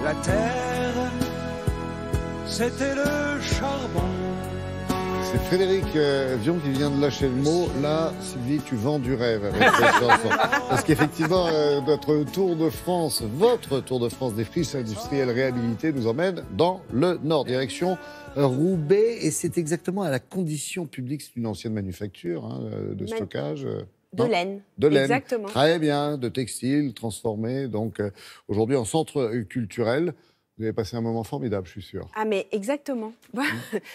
la terre, c'était le charbon. C'est Frédéric Vion qui vient de lâcher le mot. Là, Sylvie, tu vends du rêve avec cette chanson. Parce qu'effectivement, notre Tour de France, votre Tour de France des friches industrielles réhabilitées nous emmène dans le Nord, direction Roubaix. Et c'est exactement à la condition publique, c'est une ancienne manufacture de stockage. De laine. De laine. Exactement. Très bien, de textile transformé. Donc aujourd'hui en centre culturel. Vous avez passé un moment formidable, je suis sûr. Ah mais exactement.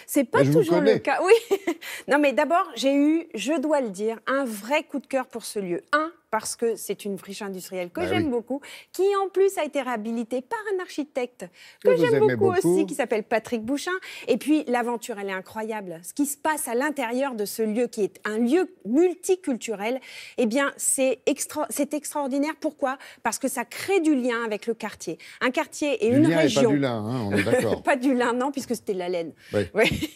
C'est pas toujours le cas. Oui. Non mais d'abord, j'ai eu, je dois le dire, un vrai coup de cœur pour ce lieu. Parce que c'est une friche industrielle que j'aime beaucoup, qui en plus a été réhabilitée par un architecte que j'aime beaucoup aussi, qui s'appelle Patrick Bouchin. Et puis l'aventure, elle est incroyable. Ce qui se passe à l'intérieur de ce lieu, qui est un lieu multiculturel, eh bien c'est extraordinaire. Pourquoi? Parce que ça crée du lien avec le quartier. Un quartier et une région. Et pas du lin, on est d'accord. Pas du lin, non, puisque c'était de la laine. Oui. Oui.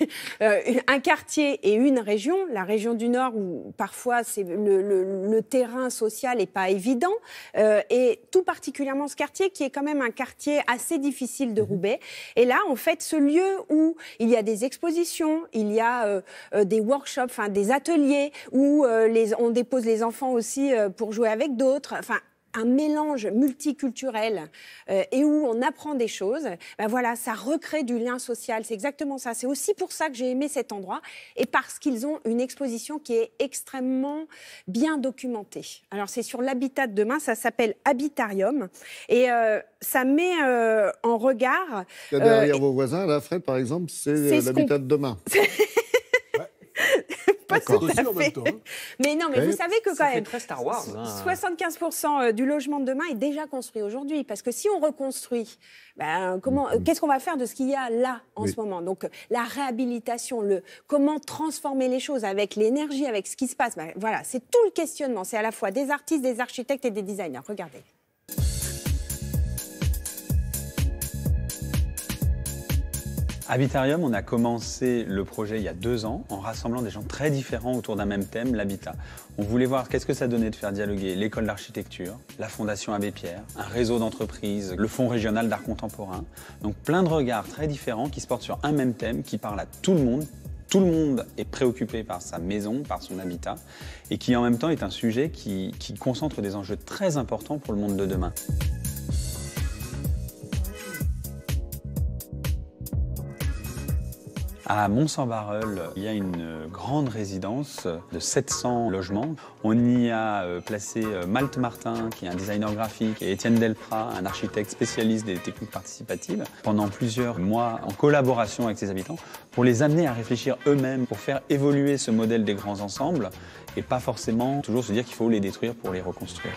Un quartier et une région, la région du Nord, où parfois c'est le terrain social n'est pas évident, et tout particulièrement ce quartier qui est quand même un quartier assez difficile de Roubaix. Et là, en fait, ce lieu où il y a des expositions, il y a des workshops, des ateliers où on dépose les enfants aussi pour jouer avec d'autres, un mélange multiculturel et où on apprend des choses, voilà, ça recrée du lien social. C'est exactement ça. C'est aussi pour ça que j'ai aimé cet endroit et parce qu'ils ont une exposition qui est extrêmement bien documentée. Alors, c'est sur l'habitat de demain, ça s'appelle Habitarium et ça met en regard... Derrière vos voisins, là, Fred, par exemple, c'est l'habitat de demain. Pas tout à fait. Mais non, mais vous savez que quand même, très Star Wars, 75% du logement de demain est déjà construit aujourd'hui. Parce que si on reconstruit, qu'est-ce qu'on va faire de ce qu'il y a là en ce moment? Donc la réhabilitation, comment transformer les choses avec l'énergie, avec ce qui se passe. Voilà, c'est tout le questionnement. C'est à la fois des artistes, des architectes et des designers. Regardez. Habitarium, on a commencé le projet il y a 2 ans en rassemblant des gens très différents autour d'un même thème, l'habitat. On voulait voir qu'est-ce que ça donnait de faire dialoguer l'école d'architecture, la Fondation Abbé Pierre, un réseau d'entreprises, le Fonds régional d'art contemporain. Donc plein de regards très différents qui se portent sur un même thème, qui parle à tout le monde. Tout le monde est préoccupé par sa maison, par son habitat, et qui en même temps est un sujet qui concentre des enjeux très importants pour le monde de demain. À Mons-en-Barœul, il y a une grande résidence de 700 logements. On y a placé Malte Martin, qui est un designer graphique, et Étienne Delprat, un architecte spécialiste des techniques participatives, pendant plusieurs mois en collaboration avec ses habitants, pour les amener à réfléchir eux-mêmes, pour faire évoluer ce modèle des grands ensembles, et pas forcément toujours se dire qu'il faut les détruire pour les reconstruire.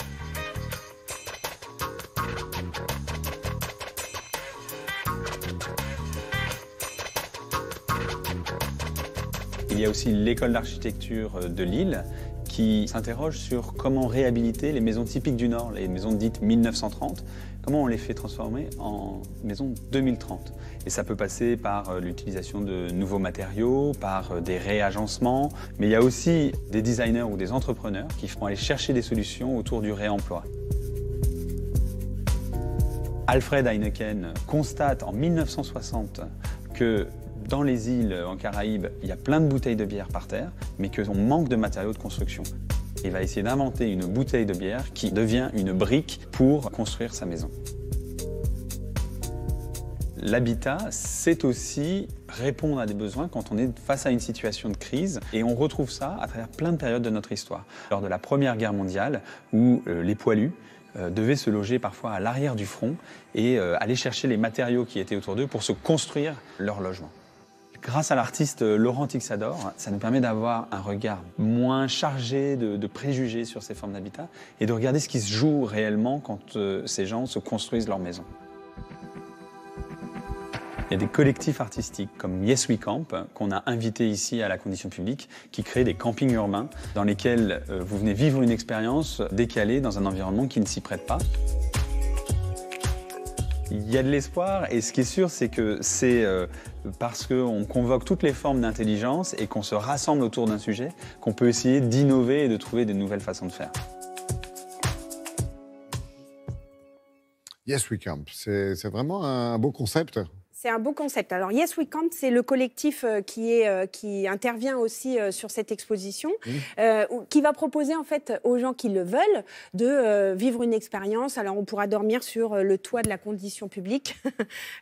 Il y a aussi l'école d'architecture de Lille qui s'interroge sur comment réhabiliter les maisons typiques du Nord, les maisons dites 1930, comment on les fait transformer en maisons 2030. Et ça peut passer par l'utilisation de nouveaux matériaux, par des réagencements, mais il y a aussi des designers ou des entrepreneurs qui vont aller chercher des solutions autour du réemploi. Alfred Heineken constate en 1960 que dans les îles en Caraïbes, il y a plein de bouteilles de bière par terre, mais qu'on manque de matériaux de construction. Il va essayer d'inventer une bouteille de bière qui devient une brique pour construire sa maison. L'habitat, c'est aussi répondre à des besoins quand on est face à une situation de crise. Et on retrouve ça à travers plein de périodes de notre histoire. Lors de la Première Guerre mondiale, où les poilus devaient se loger parfois à l'arrière du front et aller chercher les matériaux qui étaient autour d'eux pour se construire leur logement. Grâce à l'artiste Laurent Tixador, ça nous permet d'avoir un regard moins chargé de préjugés sur ces formes d'habitat et de regarder ce qui se joue réellement quand ces gens se construisent leur maison. Il y a des collectifs artistiques comme Yes We Camp qu'on a invités ici à la Condition Publique qui créent des campings urbains dans lesquels vous venez vivre une expérience décalée dans un environnement qui ne s'y prête pas. Il y a de l'espoir et ce qui est sûr, c'est que c'est parce qu'on convoque toutes les formes d'intelligence et qu'on se rassemble autour d'un sujet qu'on peut essayer d'innover et de trouver de nouvelles façons de faire. Yes We Camp, c'est vraiment un beau concept. C'est un beau concept. Alors, Yes We Camp, c'est le collectif qui intervient aussi sur cette exposition, qui va proposer en fait aux gens qui le veulent de vivre une expérience. Alors, on pourra dormir sur le toit de la condition publique,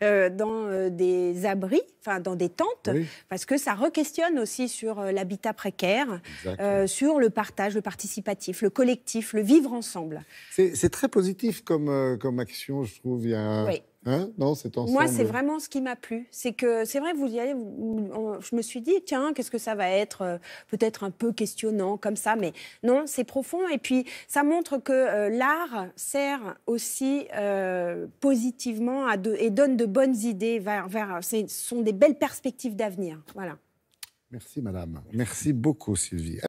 dans des abris, enfin dans des tentes, parce que ça re-questionne aussi sur l'habitat précaire, sur le partage, le participatif, le collectif, le vivre ensemble. C'est très positif comme action, je trouve. Il y a... Oui. Hein, non, c'est ensemble. Moi, c'est vraiment ce qui m'a plu. C'est que, c'est vrai, vous y allez, je me suis dit, tiens, qu'est-ce que ça va être peut-être un peu questionnant comme ça, mais non, c'est profond. Et puis, ça montre que l'art sert aussi positivement et donne de bonnes idées ce sont des belles perspectives d'avenir. Voilà. Merci, madame. Merci beaucoup, Sylvie.